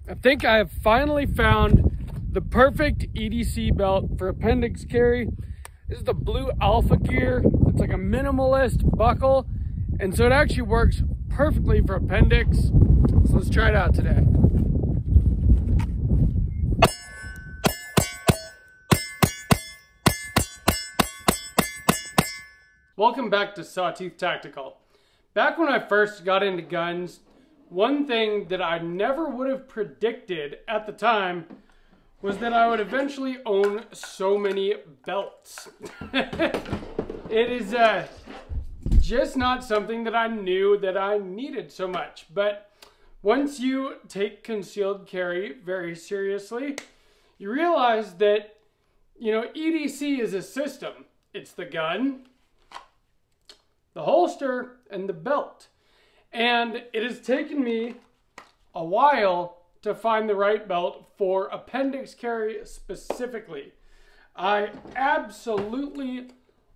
I think I have finally found the perfect EDC belt for appendix carry. This is the Blue Alpha Gear. It's like a minimalist buckle, and so it actually works perfectly for appendix. So let's try it out today. Welcome back to Sawtooth Tactical. Back when I first got into guns, one thing that I never would have predicted at the time was that I would eventually own so many belts. It is just not something that I knew that I needed so much. But once you take concealed carry very seriously, you realize that, EDC is a system. It's the gun, the holster, and the belt. And it has taken me a while to find the right belt for appendix carry specifically. I absolutely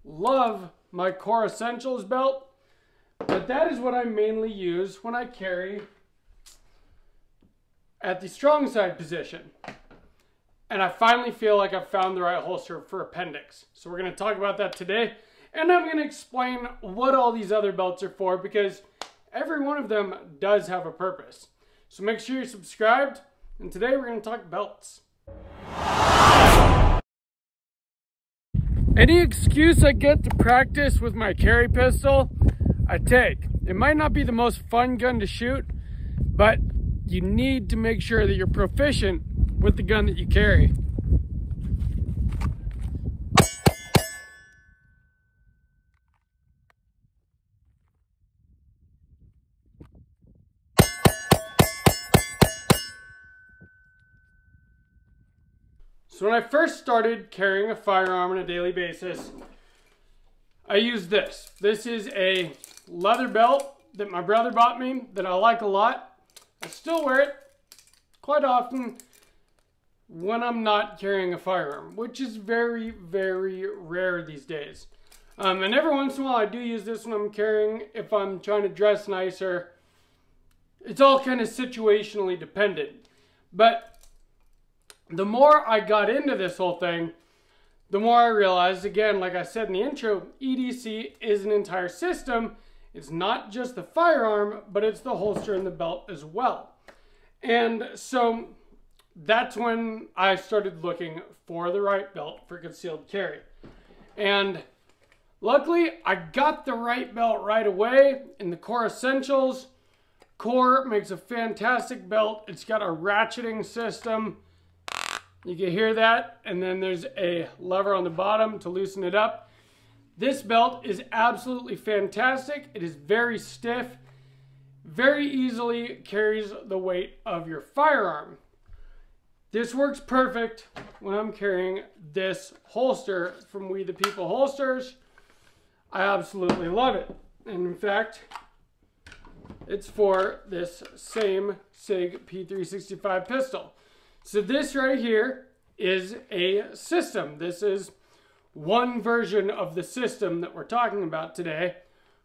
love my Core Essentials belt, but that is what I mainly use when I carry at the strong side position. And I finally feel like I've found the right holster for appendix. So we're going to talk about that today. And I'm going to explain what all these other belts are for, because every one of them does have a purpose. So make sure you're subscribed, and today we're going to talk belts. Any excuse I get to practice with my carry pistol, I take. It might not be the most fun gun to shoot, but you need to make sure that you're proficient with the gun that you carry. So when I first started carrying a firearm on a daily basis, I used this. This is a leather belt that my brother bought me that I like a lot. I still wear it quite often when I'm not carrying a firearm, which is very, very rare these days. And every once in a while I do use this when I'm carrying, if I'm trying to dress nicer. It's all kind of situationally dependent. But the more I got into this whole thing, the more I realized, again, like I said in the intro, EDC is an entire system. It's not just the firearm, but it's the holster and the belt as well. And so that's when I started looking for the right belt for concealed carry. And luckily, I got the right belt right away in the Core Essentials. Core makes a fantastic belt. It's got a ratcheting system. You can hear that, and then there's a lever on the bottom to loosen it up. This belt is absolutely fantastic. It is very stiff, very easily carries the weight of your firearm. This works perfect when I'm carrying this holster from We the People Holsters. I absolutely love it. And in fact, it's for this same SIG P365 pistol. So this right here is a system. This is one version of the system that we're talking about today.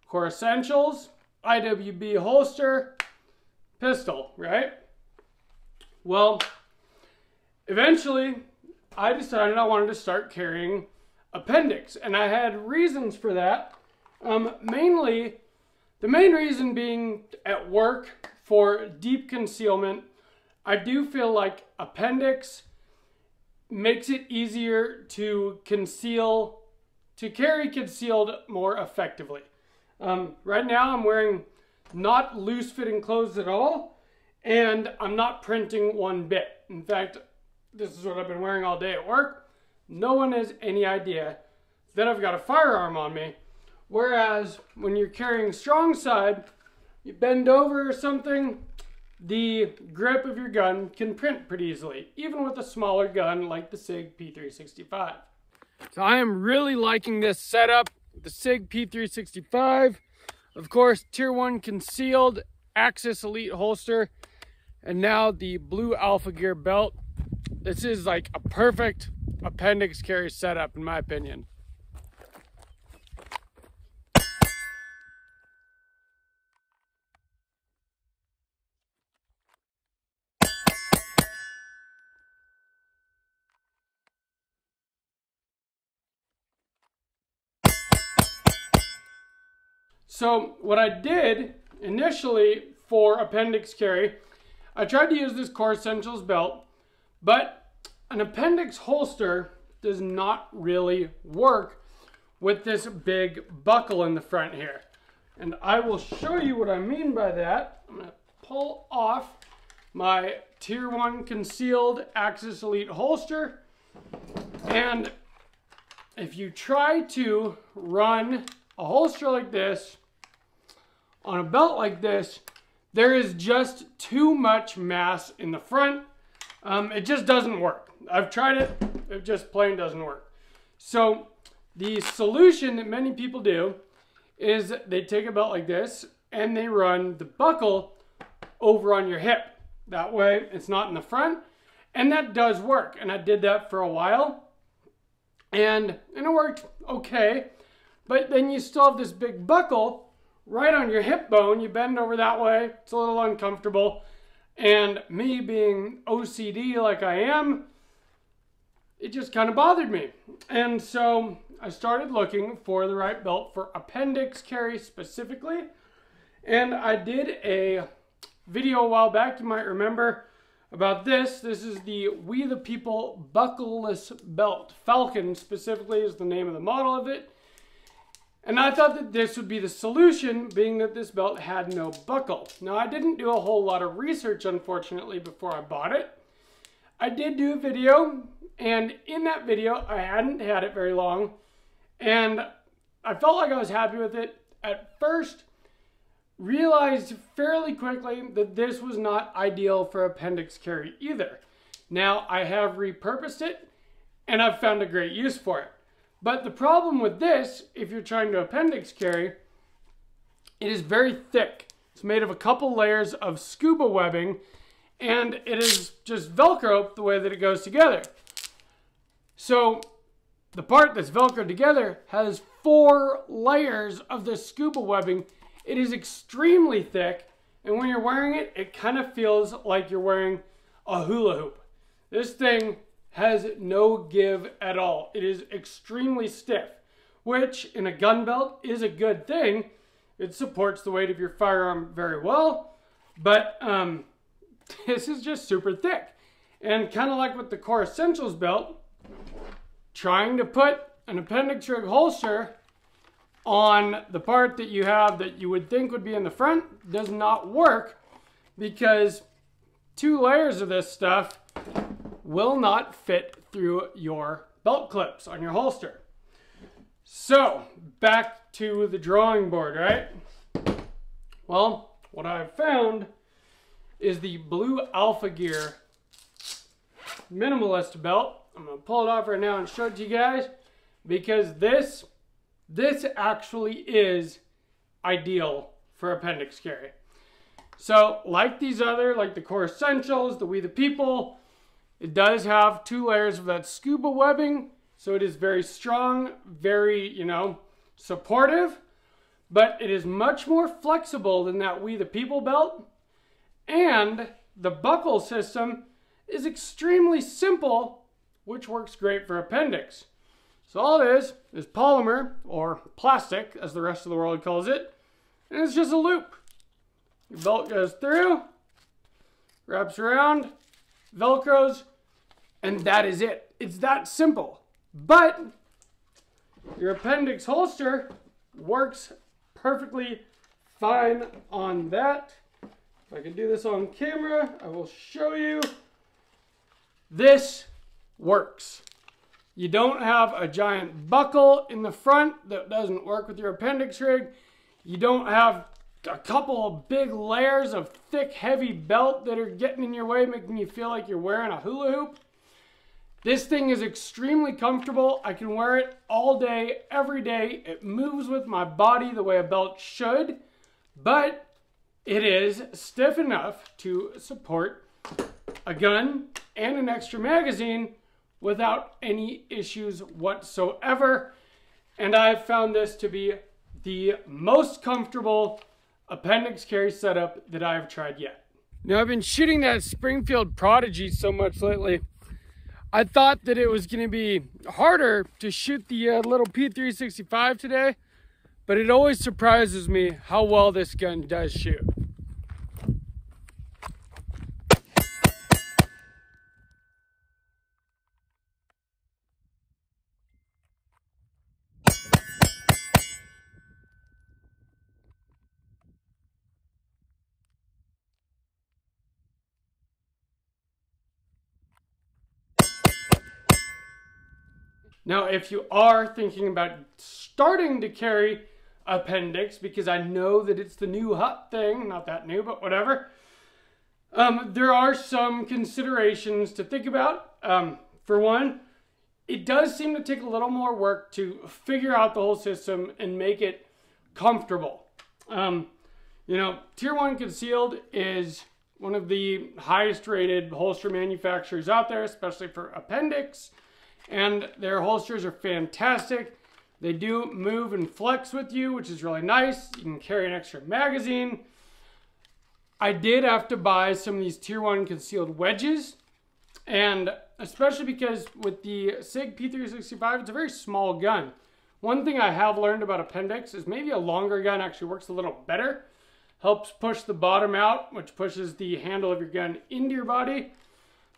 Core Essentials, IWB holster, pistol, right? Well, eventually I decided I wanted to start carrying appendix, and I had reasons for that. Mainly, the main reason being at work for deep concealment. I do feel like appendix makes it easier to carry concealed more effectively. Right now I'm wearing not loose fitting clothes at all, and I'm not printing one bit. In fact, this is what I've been wearing all day at work. No one has any idea that I've got a firearm on me. Whereas when you're carrying strong side, you bend over or something, the grip of your gun can print pretty easily, even with a smaller gun like the SIG P365. So I am really liking this setup, the SIG P365. Of course, Tier 1 concealed, Axis Elite holster, and now the Blue Alpha Gear belt. This is like a perfect appendix carry setup in my opinion. So what I did initially for appendix carry, I tried to use this Core Essentials belt, but an appendix holster does not really work with this big buckle in the front here. And I will show you what I mean by that. I'm gonna pull off my Tier 1 concealed Axis Elite holster. And if you try to run a holster like this on a belt like this, there is just too much mass in the front. It just doesn't work. I've tried it, it just plain doesn't work. So the solution that many people do is they take a belt like this and they run the buckle over on your hip. That way it's not in the front, and that does work. And I did that for a while and it worked okay, but then you still have this big buckle right on your hip bone. You bend over that way, it's a little uncomfortable. And me being OCD like I am, it just kind of bothered me. And so I started looking for the right belt for appendix carry specifically. And I did a video a while back, you might remember, about this. This is the We the People buckleless belt. Falcon specifically is the name of the model of it. And I thought that this would be the solution, being that this belt had no buckle. Now, I didn't do a whole lot of research, unfortunately, before I bought it. I did do a video, and in that video, I hadn't had it very long, and I felt like I was happy with it. At first, realized fairly quickly that this was not ideal for appendix carry either. Now, I have repurposed it, and I've found a great use for it. But the problem with this, if you're trying to appendix carry, it is very thick. It's made of a couple layers of scuba webbing, and it is just Velcro the way that it goes together. So the part that's Velcroed together has 4 layers of the scuba webbing. It is extremely thick, and when you're wearing it, it kind of feels like you're wearing a hula hoop. This thing has no give at all. It is extremely stiff, which in a gun belt is a good thing. It supports the weight of your firearm very well, but this is just super thick. And kind of like with the Core Essentials belt, trying to put an appendix rig holster on the part that you have that you would think would be in the front does not work, because 2 layers of this stuff will not fit through your belt clips on your holster. So back to the drawing board, right? Well, what I've found is the Blue Alpha Gear minimalist belt. I'm gonna pull it off right now and show it to you guys, because this actually is ideal for appendix carry. So like these other, like the Core Essentials, the We the People, it does have 2 layers of that scuba webbing, so it is very strong, very, supportive, but it is much more flexible than that We the People belt, and the buckle system is extremely simple, which works great for appendix. So all it is polymer, or plastic, as the rest of the world calls it, and it's just a loop. Your belt goes through, wraps around, Velcros, and that is it. It's that simple. But your appendix holster works perfectly fine on that. If I can do this on camera, I will show you. This works. You don't have a giant buckle in the front that doesn't work with your appendix rig. You don't have a couple of big layers of thick, heavy belt that are getting in your way, making you feel like you're wearing a hula hoop. This thing is extremely comfortable. I can wear it all day, every day. It moves with my body the way a belt should, but it is stiff enough to support a gun and an extra magazine without any issues whatsoever. And I've found this to be the most comfortable appendix carry setup that I've tried yet. Now, I've been shooting that Springfield Prodigy so much lately, I thought that it was going to be harder to shoot the little P365 today, but it always surprises me how well this gun does shoot. Now, if you are thinking about starting to carry Appendix, because I know that it's the new hot thing, not that new, but whatever, there are some considerations to think about. For one, it does seem to take a little more work to figure out the whole system and make it comfortable. You know, Tier 1 Concealed is one of the highest rated holster manufacturers out there, especially for Appendix. And their holsters are fantastic. They do move and flex with you, which is really nice. You can carry an extra magazine. I did have to buy some of these Tier 1 Concealed wedges. And especially because with the SIG P365, it's a very small gun. One thing I have learned about Appendix is maybe a longer gun actually works a little better. Helps push the bottom out, which pushes the handle of your gun into your body.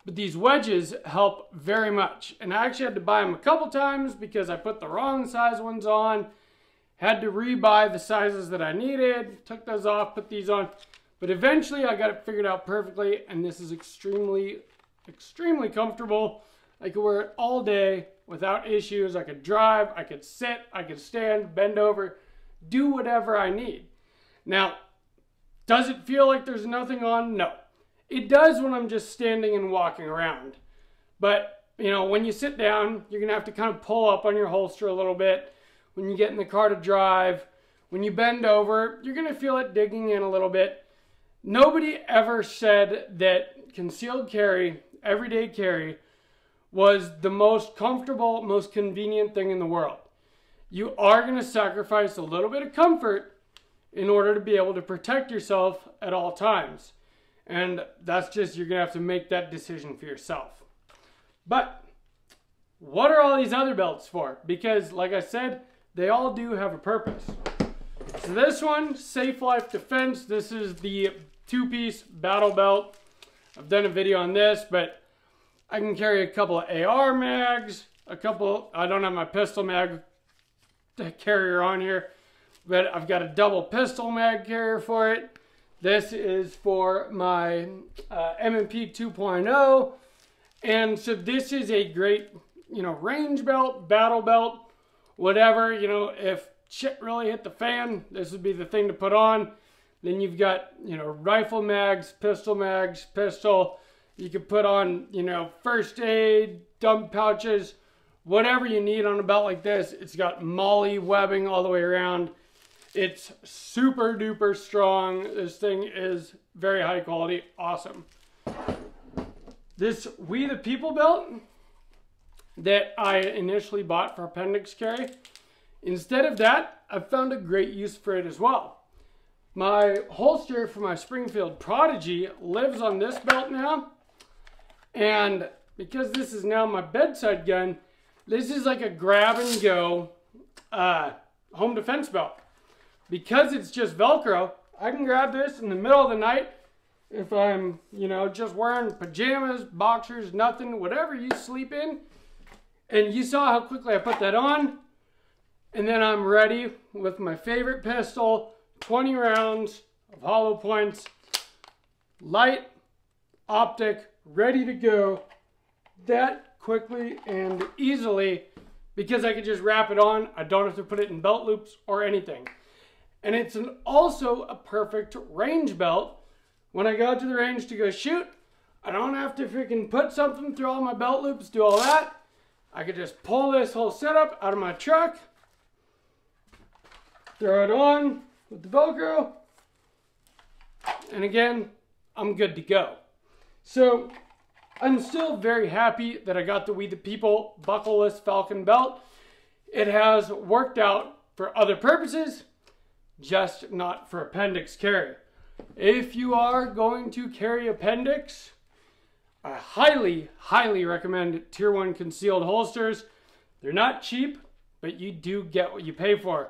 But these wedges help very much. And I actually had to buy them a couple times because I put the wrong size ones on. Had to rebuy the sizes that I needed. Took those off, put these on. But eventually I got it figured out perfectly. And this is extremely, extremely comfortable. I could wear it all day without issues. I could drive, I could sit, I could stand, bend over, do whatever I need. Now, does it feel like there's nothing on? No. It does when I'm just standing and walking around. But, you know, when you sit down, you're going to have to kind of pull up on your holster a little bit. When you get in the car to drive, when you bend over, you're going to feel it digging in a little bit. Nobody ever said that concealed carry, everyday carry, was the most comfortable, most convenient thing in the world. You are going to sacrifice a little bit of comfort in order to be able to protect yourself at all times. And that's just, you're going to have to make that decision for yourself. But what are all these other belts for? Because, like I said, they all do have a purpose. So this one, Safe Life Defense, this is the two-piece battle belt. I've done a video on this, but I can carry a couple of AR mags, I don't have my pistol mag carrier on here, but I've got a double pistol mag carrier for it. This is for my M&P 2.0. And so this is a great, you know, range belt, battle belt, whatever. You know, if shit really hit the fan, this would be the thing to put on. Then you've got, you know, rifle mags, pistol. You could put on, you know, first aid, dump pouches, whatever you need on a belt like this. It's got MOLLE webbing all the way around. It's super duper strong. This thing is very high quality. Awesome. This We the People belt that I initially bought for Appendix carry, instead of that, I've found a great use for it as well. My holster for my Springfield Prodigy lives on this belt now. And because this is now my bedside gun, this is like a grab and go home defense belt. Because it's just Velcro, I can grab this in the middle of the night if I'm, you know, just wearing pajamas, boxers, nothing, whatever you sleep in. And you saw how quickly I put that on. And then I'm ready with my favorite pistol, 20 rounds of hollow points, light, optic, ready to go that quickly and easily because I could just wrap it on. I don't have to put it in belt loops or anything. And it's also a perfect range belt. When I go out to the range to go shoot, I don't have to freaking put something through all my belt loops, do all that. I could just pull this whole setup out of my truck, throw it on with the Velcro, and again, I'm good to go. So I'm still very happy that I got the We the People buckleless Falcon belt. It has worked out for other purposes, just not for Appendix carry. If you are going to carry Appendix, I highly, highly recommend Tier 1 concealed holsters. They're not cheap, but you do get what you pay for.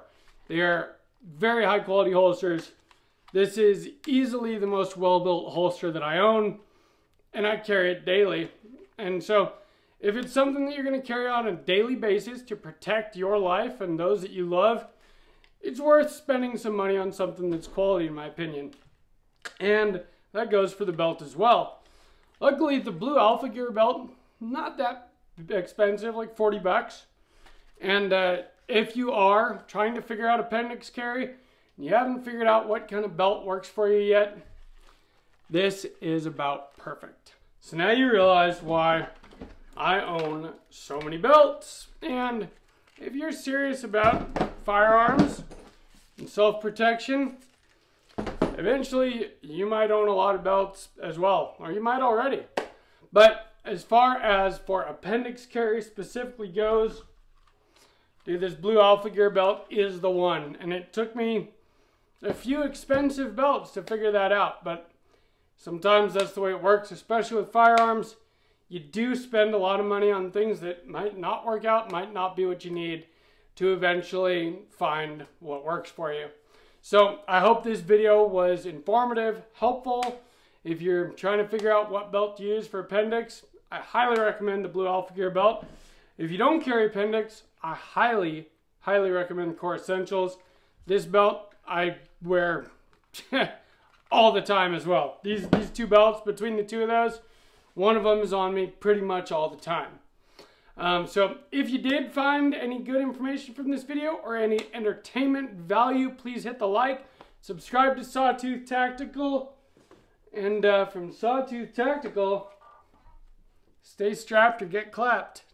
They are very high quality holsters. This is easily the most well-built holster that I own, and I carry it daily. And so if it's something that you're going to carry on a daily basis to protect your life and those that you love, it's worth spending some money on something that's quality, in my opinion. And that goes for the belt as well. Luckily, the Blue Alpha Gear belt, not that expensive, like 40 bucks. And if you are trying to figure out appendix carry, and you haven't figured out what kind of belt works for you yet, this is about perfect. So now you realize why I own so many belts. And if you're serious about firearms and self-protection, eventually you might own a lot of belts as well, or you might already. But as far as for appendix carry specifically goes, dude, this Blue Alpha Gear belt is the one. And it took me a few expensive belts to figure that out, but sometimes that's the way it works, especially with firearms. You do spend a lot of money on things that might not work out, might not be what you need to eventually find what works for you. So I hope this video was informative, helpful. If you're trying to figure out what belt to use for appendix, I highly recommend the Blue Alpha Gear belt. If you don't carry appendix, I highly recommend the Core Essentials. This belt I wear all the time as well. These two belts, between the two of those, one of them is on me pretty much all the time. So if you did find any good information from this video or any entertainment value, please hit the like, subscribe to Sawtooth Tactical, and from Sawtooth Tactical, stay strapped or get clapped.